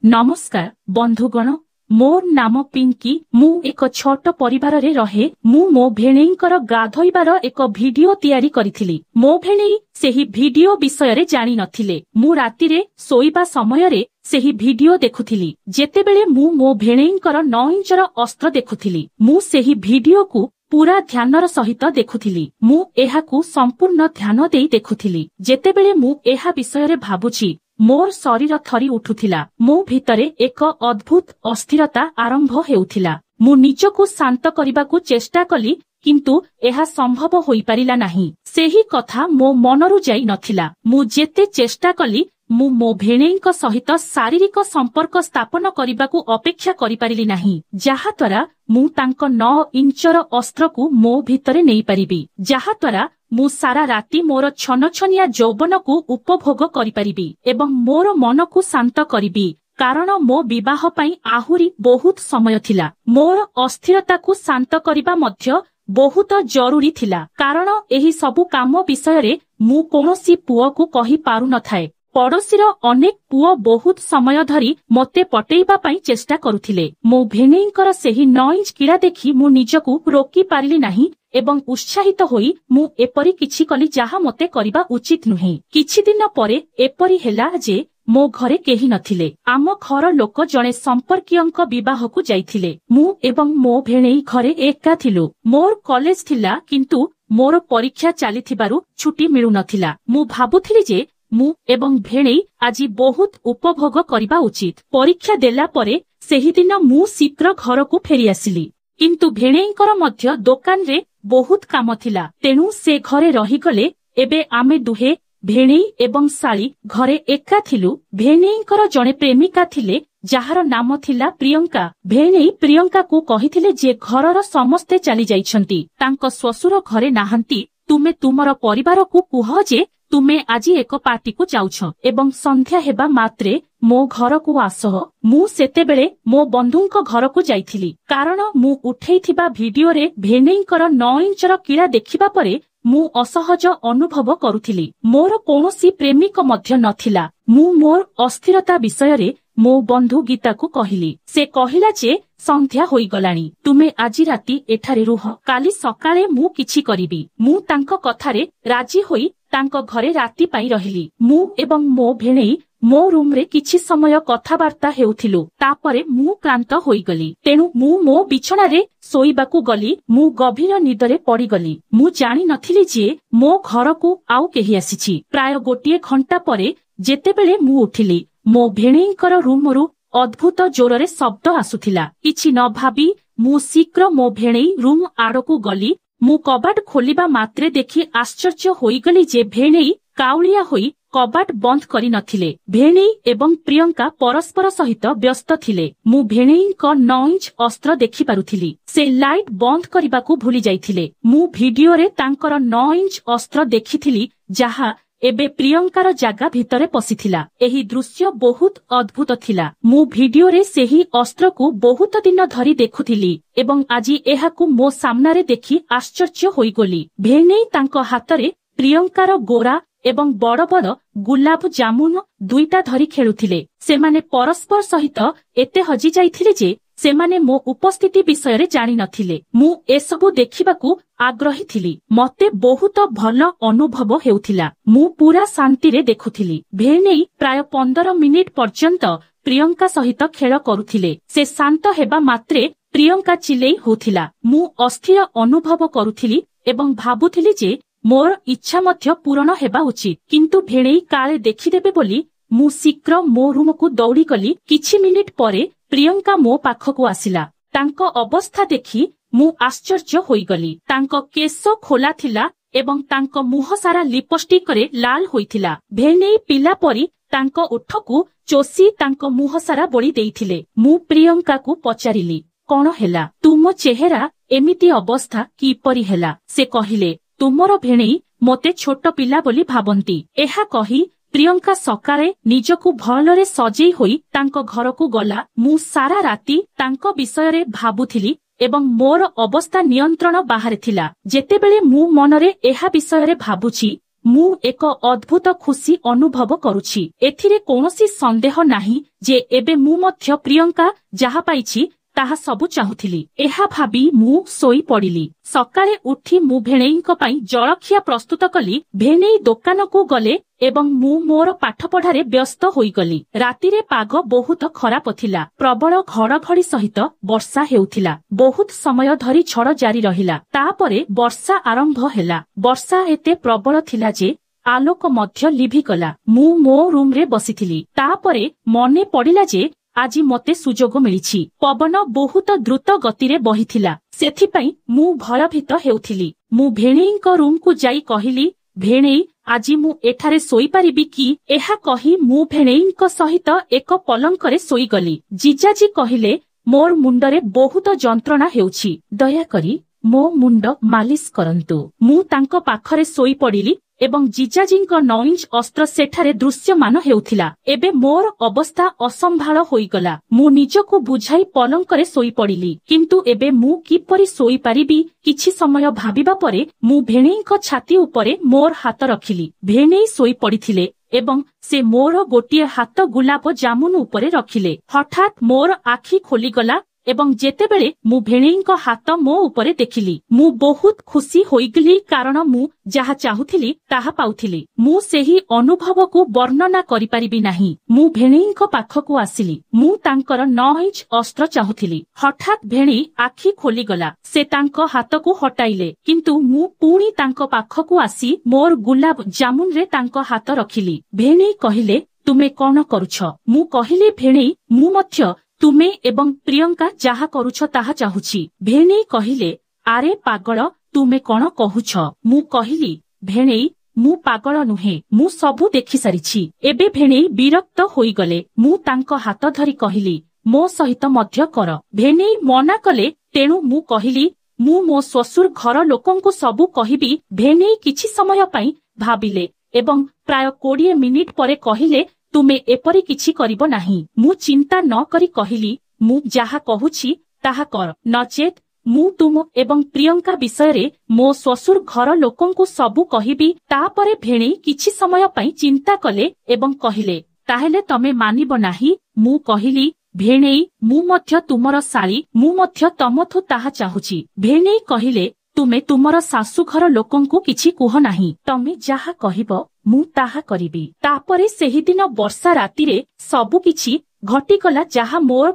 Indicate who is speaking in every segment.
Speaker 1: नमस्कार बंधुगण मोर नाम पिंकी मु एक छोट परिवार रे रहे मु मो भेणेईंकर गाधोइबार एक वीडियो तैयारी करिथिली। मो भेणेई सेही वीडियो विषय रे जानि नथिले। मु राति रे सोइबा समय रे सेही वीडियो देखुथिली। जेतेबेले मु मो भेणेईंकर 9 इंचर अस्त्र देखुथिली मु सेही वीडियो को पूरा ध्यानर सहित देखुथिली। मु एहाकू संपूर्ण ध्यान देई देखुथिली। जेतेबेले मु एहा विषय रे भाबुची मोर शरीर थरी उठुथिला। मो भितरे एक अद्भुत अस्थिरता आरंभ हेउथिला। मु निजको शांत करिबाकू चेष्टा कली किंतु एहा संभव होई परिला नाही। सेही कथा मो मनरु जाई नथिला। मु जेते चेष्टा कली मु मो भेणेईंक सहित शारीरिक संपर्क स्थापन करिबाकू अपेक्षा करि परिली नाही, जहा द्वारा मु तांको 9 इंचर अस्त्र को मो भितरे नेई परिबी, जहा द्वारा मु सारा राति मोर छनछनिया यौवन को उपभोग करि परिबी एवं मोर मन को शांत करिबी। कारण मो विवाह पई आहुरी बहुत समय थिला। मोर अस्थिरता को शांत करिबा मध्य बहुत जरूरी थिला, कारण एही सबु काम विषय रे मु कोनोसी पुओ को कहि पारु नथाए। पड़ोशीर अनेक पुओ बहुत समय धरी मते पटेइबा पई चेष्टा करुथिले। मो भेणेईंकर सेही 9 इंच कीड़ा देखि मु निजको रोकी पारिली नाही एवं उत्साहित होई मु एपरी किछि कली जाहा मते करिबा उचित नुहे। किछि दिन परे एपरी हेला जे मो घरे केही नथिले। आम घर लोक जणे संपर्कीयंक विवाह को जाइथिले। मु एवं मो भेणेई घरे एका थिलु। मोर कॉलेज थिला किंतु मोर परीक्षा चालिथिबारु छुट्टी मिलु नथिला। मु भाबुथिली जे मु एवं भेणेई आजी बहुत उपभोग करिबा उचित। परीक्षा देला परे सेही दिन मु शीघ्र घर को फेरी आसिली, किंतु भेणेईंकर मध्य दोकान रे बहुत काम थिला, तेणु से घरे रही गले। एबे आमे दुहे भेणेई एवं साली घरे एका थिलु। भेणेईंकर जणे प्रेमिका थिले जाहार नाम थिला प्रियंका। भेणेई प्रियंका को कहिथिले जे घरर समस्ते चली जाइछंती, तांको ससुर घरे नाहंती। तुमे तुमर परिवार को कुह जे तुमे आजी एक पार्टी को जाउछ एवं संध्या हेबा मात्रे मो घर को आस। मु सेतेबेले मो बंधुंक घर को जाइथिली, कारण मु उठेइथिबा वीडियो रे भेणेईंकर 9 इंचर कीड़ा देखिबा परे मु असहज अनुभव करुथिली। मोर कोनोसी प्रेमिक मध्य नथिला। मु मोर अस्थिरता विषय रे मो बंधु गीता को कहिली। से कहिला जे संध्या होई गलानी, तुमे आजी राती एठारे रुह, काली सकाळे मु किछि करिबी। मु तांको कथारे राजी होई तांको घरे राती पाई रहिली। मु एवं मो भेणेई मो रूम रे किछि समय कथाबार्ता हेउथिलु। तापरे मु क्लांत होई गली, तेणु मु मो बिछणा रे सोइबाकू गली। मु गभीर निदरे पड़ी गली। मु जानि नथिली जे मो घर को आउ केही आसीछि। प्राय गोटिए घंटा परे जेतेबेले मु उठिली, मो भेणेईंकर रूम रु अद्भुत जोररे शब्द आसुथिला। किछि न भाबी मु शीघ्र मो भेणेई रूम आड़कू गली। मु कबाट खोलिबा मात्रे देखि आश्चर्य होई गली जे भेणेई काउलिया होई कबाट बंद करि नथिले। भेणेई एवं प्रियंका परस्पर सहित व्यस्त थिले। मु भेणेईंक 9 इंच अस्त्र देखि पारुथिली। से लाइट बंद करिबाकू भूली जाइथिले। मु वीडियो रे तांकर 9 इंच अस्त्र देखिथिली, जाहा एबे प्रियंकार जागा भितरे पसिथिला। एही दृश्य बहुत अद्भुत थिला। मु वीडियो रे सेही अस्त्र को बहुत दिन धरी देखुथिली एवं आजी एहाकू मो सामनारे देखि आश्चर्य होई गली। भेणेई तांको हातरे प्रियंकार गोरा एवं बड़ बड़ गुलाब जामुन दुईटा धरी खेलुथिले। सेमाने परस्पर सहित एते हजी जाइथिले जे सेमाने मो उपस्थिति विषय रे जानि नथिले। मु एसबु देखिबाकू आग्रही थिली। मते बहुत भल अनुभव हेउथिला। मु पूरा शांति रे देखुथिली। भेणेई प्राय 15 मिनिट पर्यंत प्रियंका सहित खेल करुथिले। से शांत हेबा मात्रे प्रियंका चिलेई होथिला। मु अस्थिर अनुभव करुथिली एवं भाबुथिली जे मोर इच्छा मध्य पूर्ण हेबा उचित, किंतु भेणेई काळे देखिदेबे बोली मु शीघ्र मो रूम को दौड़ी गली। किछि मिनिट परे प्रियंका मो पाखकू आसिला। तांको अवस्था देखि मु आश्चर्य होई गली। तांको केश खोला थिला एवं तांको मुह सारा लिपस्टिक रे लाल होइथिला। भेणेई पिला परी तांको ओठकू चोसी तांको मुह सारा बोली देइथिले। मु प्रियंका को पचारिली, कोन हेला तुम चेहरा एमिति अवस्था किपरि हेला? से कहिले, तुमर भेणेई मोते छोट पिला बोली भाबंती। एहा कही प्रियंका सकाळे निजकू भलरे सजेई होई तांको घरकू गला। मु सारा राती तांको विषय रे भाबुथिली एवं मोर अवस्था नियंत्रण बाहर थिला। जेतेबेले मु मनरे एहा विषय रे भाबुछि ମୁଁ ଏକ ଅଦ୍ଭୁତ ଖୁସି ଅନୁଭବ କରୁଛି। ଏଥିରେ କୌଣସି ସନ୍ଦେହ ନାହିଁ ଯେ ଏବେ ମୁଁ ମଧ୍ୟ ପ୍ରିୟଙ୍କା ଯାହା ପାଇଛି ତାହା ସବୁ ଚାହୁଁଥିଲି। ଏହା ଭାବି ମୁଁ ଶୋଇ ପଡ଼ିଲି। ସକାଳେ ଉଠି ମୁଁ ଭେଣେଇଙ୍କ ପାଇଁ ଜଳଖିଆ ପ୍ରସ୍ତୁତ କଲି। ଭେଣେଇ ଦୋକାନକୁ ଗଲେ ଏବଂ ମୁଁ ମୋର ପାଠପଢ଼ାରେ ବ୍ୟସ୍ତ ହୋଇଗଲି। ରାତିରେ ପାଗ ବହୁତ ଖରାପ ଥିଲା। ପ୍ରବଳ ଘଡ଼ଘଡ଼ି ସହିତ ବର୍ଷା ହେଉଥିଲା। ବହୁତ ସମୟ ଧରି ଝଡ଼ ଜାରି ରହିଲା। ତାପରେ ବର୍ଷା ଆରମ୍ଭ ହେଲା। ବର୍ଷା ଏତେ ପ୍ରବଳ ଥିଲା ଯେ ଆଲୋକ ମଧ୍ୟ ଲିଭିଗଲା। ମୁଁ ମୋ ରୁମରେ ବସିଥିଲି। ତାପରେ ମନେ ପଡ଼ିଲା ଯେ ଆଜି ମୋତେ ସୁଯୋଗ ମିଳିଛି। ପବନ ବହୁତ ଦ୍ରୁତ ଗତିରେ ବହିଥିଲା। ସେଥିପାଇଁ ମୁଁ ଭୟଭୀତ ହେଉଥିଲି। ମୁଁ ଭେଣେଇଙ୍କ ରୁମକୁ ଯାଇ କହିଲି, ଭେଣେଇ, ଆଜି ମୁଁ ଏଠାରେ ଶୋଇପାରିବି କି? ଏହା କହି ମୁଁ ଭେଣେଇଙ୍କ ସହିତ ଏକ ପଲଙ୍କରେ ଶୋଇଗଲି। ଜିଜାଜୀ କହିଲେ, ମୋର ମୁଣ୍ଡରେ ବହୁତ ଯନ୍ତ୍ରଣା ହେଉଛି। ଦୟାକରି ମୋ ମୁଣ୍ଡ ମାଲିସ କରନ୍ତୁ। ମୁଁ ତାଙ୍କ ପାଖରେ ଶୋଇପଡ଼ିଲି ଏବଂ ଜିଜାଜୀଙ୍କ 9 ଇଞ୍ଚ ଅସ୍ତ୍ର ସେଠାରେ ଦୃଶ୍ୟମାନ ହେଉଥିଲା। ଏବେ ମୋର ଅବସ୍ଥା ଅସମ୍ଭାଳ ହୋଇଗଲା। ମୁଁ ନିଜକୁ ବୁଝାଇ ପଲଙ୍କରେ ଶୋଇପଡ଼ିଲି। କିନ୍ତୁ ଏବେ ମୁଁ କିପରି ଶୋଇପାରିବି? କିଛି ସମୟ ଭାବିବା ପରେ ମୁଁ ଭେଣେଇଙ୍କ ଛାତି ଉପରେ ମୋର ହାତ ରଖିଲି। ଭେଣେଇ ଶୋଇପଡ଼ିଥିଲେ ଏବଂ ସେ ମୋର ଗୋଟିଏ ହାତ ଗୁଲାପ ଜାମୁନ ଉପରେ ରଖିଲେ। ହଠାତ୍ ମୋର ଆଖି ଖୋଲିଗଲା ଏବଂ ଯେତେବେଳେ ମୁଁ ଭେଣେଇଙ୍କ ହାତ ମୋ ଉପରେ ଦେଖିଲି, ମୁଁ ବହୁତ ଖୁସି ହୋଇଗଲି କାରଣ ମୁଁ ଯାହା ଚାହୁଁଥିଲି ତାହା ପାଉଥିଲି। ମୁଁ ସେହି ଅନୁଭବକୁ ବର୍ଣ୍ଣନା କରିପାରିବି ନାହିଁ। ମୁଁ ଭେଣେଇଙ୍କ ପାଖକୁ ଆସିଲି। ମୁଁ ତାଙ୍କର 9 ଇଞ୍ଚ ଅସ୍ତ୍ର ଚାହୁଁଥିଲି। ହଠାତ୍ ଭେଣେଇ ଆଖି ଖୋଲିଗଲା। ସେ ତାଙ୍କ ହାତକୁ ହଟାଇଲେ, କିନ୍ତୁ ମୁଁ ପୁଣି ତାଙ୍କ ପାଖକୁ ଆସି ମୋର ଗୁଲାବ ଜାମୁନରେ ତାଙ୍କ ହାତ ରଖିଲି। ଭେଣେଇ କହିଲେ, ତୁମେ କଣ କରୁଛ? ମୁଁ କହିଲି, ଭେଣେଇ, ମୁଁ ମଧ୍ୟ ତୁମେ ଏବଂ ପ୍ରିୟଙ୍କା ଯାହା କରୁଛ ତାହା ଚାହୁଁଛି। ଭେଣେଇ କହିଲେ, ଆରେ ପାଗଳ, ତୁମେ କଣ କହୁଛ? ମୁଁ କହିଲି, ଭେଣେଇ, ମୁଁ ପାଗଳ ନୁହେଁ। ମୁଁ ସବୁ ଦେଖିସାରିଛି। ଏବେ ଭେଣେଇ ବିରକ୍ତ ହୋଇଗଲେ। ମୁଁ ତାଙ୍କ ହାତ ଧରି କହିଲି, ମୋ ସହିତ ମଧ୍ୟ କର। ଭେଣେଇ ମନା କଲେ। ତେଣୁ ମୁଁ କହିଲି, ମୁଁ ମୋ ଶ୍ୱଶୁର ଘର ଲୋକଙ୍କୁ ସବୁ କହିବି। ଭେଣେଇ କିଛି ସମୟ ପାଇଁ ଭାବିଲେ ଏବଂ ପ୍ରାୟ 20 ମିନିଟ୍ ପରେ କହିଲେ, ତୁମେ ଏପରି କିଛି କରିବ ନାହିଁ। ମୁଁ ଚିନ୍ତା ନ କରି କହିଲି, ମୁଁ ଯାହା କହୁଛି ତାହା କର, ନଚେତ୍ ମୁଁ ତୁମ ଏବଂ ପ୍ରିୟଙ୍କା ବିଷୟରେ ମୋ ଶ୍ୱଶୁର ଘର ଲୋକଙ୍କୁ ସବୁ କହିବି। ତାପରେ ଭେଣେଇ କିଛି ସମୟ ପାଇଁ ଚିନ୍ତା କଲେ ଏବଂ କହିଲେ, ତାହେଲେ ତମେ ମାନିବ ନାହିଁ? ମୁଁ କହିଲି, ଭେଣେଇ, ମୁଁ ମଧ୍ୟ ତୁମର ଶାଳୀ। ମୁଁ ମଧ୍ୟ ତମଠୁ ତାହା ଚାହୁଁଛି। ଭେଣେଇ କହିଲେ, ତୁମେ ତୁମର ଶାଶୁଘର ଲୋକଙ୍କୁ କିଛି କୁହ ନାହିଁ। ତମେ ଯାହା କହିବ ମୁଁ ତାହା କରିବି। ତାପରେ ସେହିଦିନ ବର୍ଷା ରାତିରେ ସବୁକିଛି ଘଟିଗଲା ଯାହା ମୋର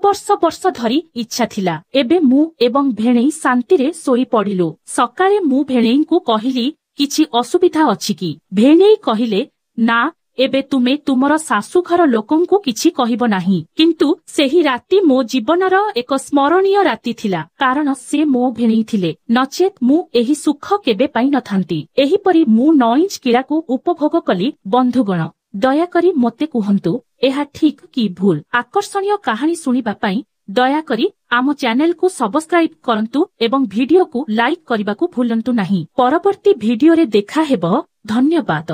Speaker 1: ବର୍ଷ ଧରି ଇଚ୍ଛା ଥିଲା। ଏବେ ମୁଁ ଏବଂ ଭେଣେଇ ଶାନ୍ତିରେ ଶୋଇପଡ଼ିଲୁ। ସକାଳେ ମୁଁ ଭେଣେଇଙ୍କୁ କହିଲି, କିଛି ଅସୁବିଧା ଅଛି କି? ଭେଣେଇ କହିଲେ, ନା, ଏବେ ତୁମେ ତୁମର ଶାଶୁଘର ଲୋକଙ୍କୁ କିଛି କହିବ ନାହିଁ। କିନ୍ତୁ ସେହି ରାତି ମୋ ଜୀବନର ଏକ ସ୍ମରଣୀୟ ରାତି ଥିଲା, କାରଣ ସେ ମୋ ଭେଣେଇ ଥିଲେ। ନଚେତ୍ ମୁଁ ଏହି ସୁଖ କେବେ ପାଇନଥାନ୍ତି। ଏହିପରି ମୁଁ 9 ଇଞ୍ଚ କ୍ରୀଡ଼ାକୁ ଉପଭୋଗ କଲି। ବନ୍ଧୁଗଣ, ଦୟାକରି ମୋତେ କୁହନ୍ତୁ, ଏହା ଠିକ୍ କି ଭୁଲ? ଆକର୍ଷଣୀୟ କାହାଣୀ ଶୁଣିବା ପାଇଁ ଦୟାକରି ଆମ ଚ୍ୟାନେଲକୁ ସବସ୍କ୍ରାଇବ୍ କରନ୍ତୁ ଏବଂ ଭିଡିଓକୁ ଲାଇକ୍ କରିବାକୁ ଭୁଲନ୍ତୁ ନାହିଁ। ପରବର୍ତ୍ତୀ ଭିଡିଓରେ ଦେଖା ହେବ। ଧନ୍ୟବାଦ।